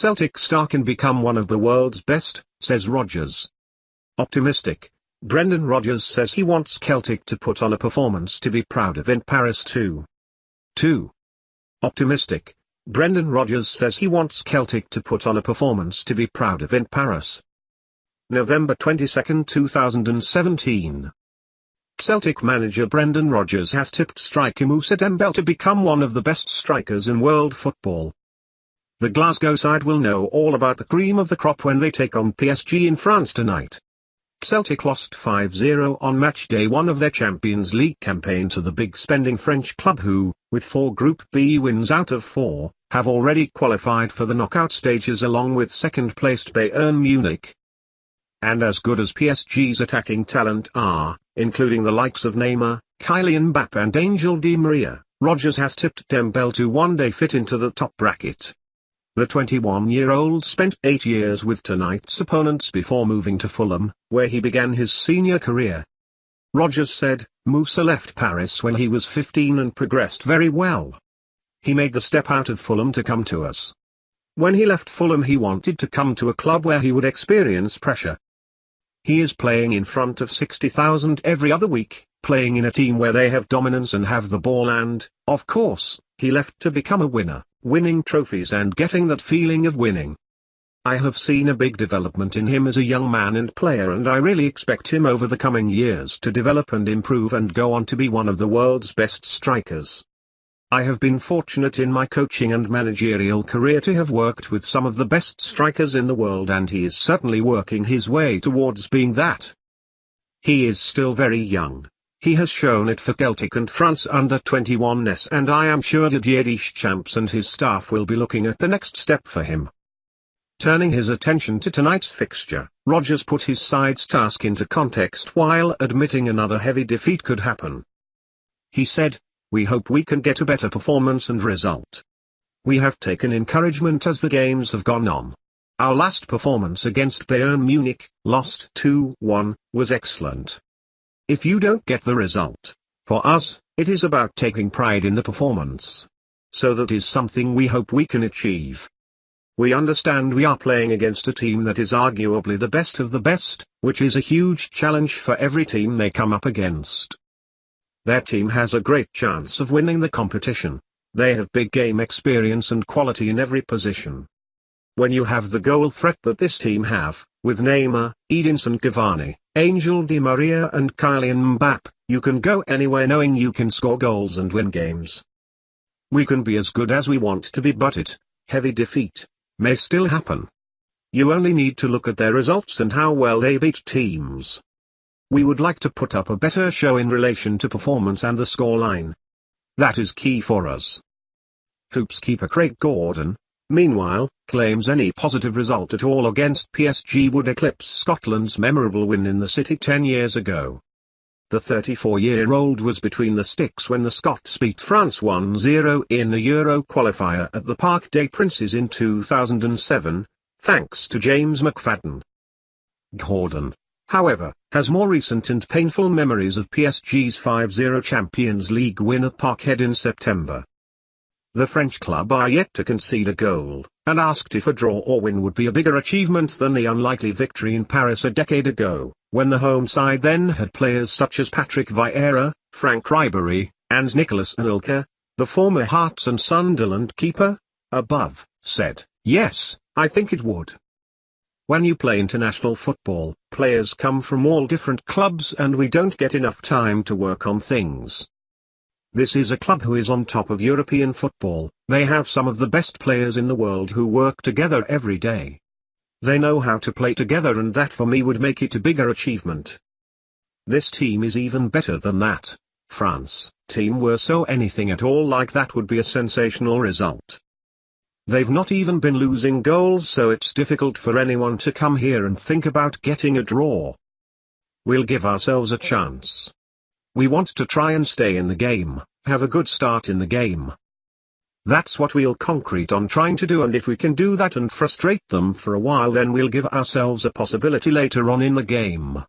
Celtic star can become one of the world's best, says Rodgers. Optimistic, Brendan Rodgers says he wants Celtic to put on a performance to be proud of in Paris too. 2. Optimistic, Brendan Rodgers says he wants Celtic to put on a performance to be proud of in Paris. November 22, 2017. Celtic manager Brendan Rodgers has tipped striker Moussa Dembele to become one of the best strikers in world football. The Glasgow side will know all about the cream of the crop when they take on PSG in France tonight. Celtic lost 5-0 on matchday 1 of their Champions League campaign to the big-spending French club who, with 4 Group B wins out of 4, have already qualified for the knockout stages along with second-placed Bayern Munich. And as good as PSG's attacking talent are, including the likes of Neymar, Kylian Mbappe and Angel Di Maria, Rodgers has tipped Dembele to one day fit into the top bracket. The 21-year-old spent 8 years with tonight's opponents before moving to Fulham, where he began his senior career. Rodgers said, "Moussa left Paris when he was 15 and progressed very well. He made the step out of Fulham to come to us. When he left Fulham he wanted to come to a club where he would experience pressure. He is playing in front of 60,000 every other week, playing in a team where they have dominance and have the ball and, of course, he left to become a winner, winning trophies and getting that feeling of winning. I have seen a big development in him as a young man and player and I really expect him over the coming years to develop and improve and go on to be one of the world's best strikers. I have been fortunate in my coaching and managerial career to have worked with some of the best strikers in the world and he is certainly working his way towards being that. He is still very young. He has shown it for Celtic and France under-21s and I am sure Didier Deschamps and his staff will be looking at the next step for him." Turning his attention to tonight's fixture, Rodgers put his side's task into context while admitting another heavy defeat could happen. He said, "We hope we can get a better performance and result. We have taken encouragement as the games have gone on. Our last performance against Bayern Munich, lost 2-1, was excellent. If you don't get the result, for us, it is about taking pride in the performance. So that is something we hope we can achieve. We understand we are playing against a team that is arguably the best of the best, which is a huge challenge for every team they come up against. Their team has a great chance of winning the competition. They have big game experience and quality in every position. When you have the goal threat that this team have, with Neymar, Edinson Cavani, Angel Di Maria and Kylian Mbappe, you can go anywhere knowing you can score goals and win games. We can be as good as we want to be but heavy defeat, may still happen. You only need to look at their results and how well they beat teams. We would like to put up a better show in relation to performance and the scoreline. That is key for us." Hoops keeper Craig Gordon, meanwhile, claims any positive result at all against PSG would eclipse Scotland's memorable win in the city 10 years ago. The 34-year-old was between the sticks when the Scots beat France 1-0 in a Euro qualifier at the Parc des Princes in 2007, thanks to James McFadden. Gordon, however, has more recent and painful memories of PSG's 5-0 Champions League win at Parkhead in September. The French club are yet to concede a goal, and asked if a draw or win would be a bigger achievement than the unlikely victory in Paris a decade ago, when the home side then had players such as Patrick Vieira, Frank Ribery, and Nicolas Anelka, the former Hearts and Sunderland keeper. Above, said, "Yes, I think it would. When you play international football, players come from all different clubs and we don't get enough time to work on things. This is a club who is on top of European football, they have some of the best players in the world who work together every day. They know how to play together and that for me would make it a bigger achievement. This team is even better than that. France, team were so anything at all like that would be a sensational result. They've not even been losing goals so it's difficult for anyone to come here and think about getting a draw. We'll give ourselves a chance. We want to try and stay in the game, have a good start in the game. That's what we'll concrete on trying to do and if we can do that and frustrate them for a while then we'll give ourselves a possibility later on in the game.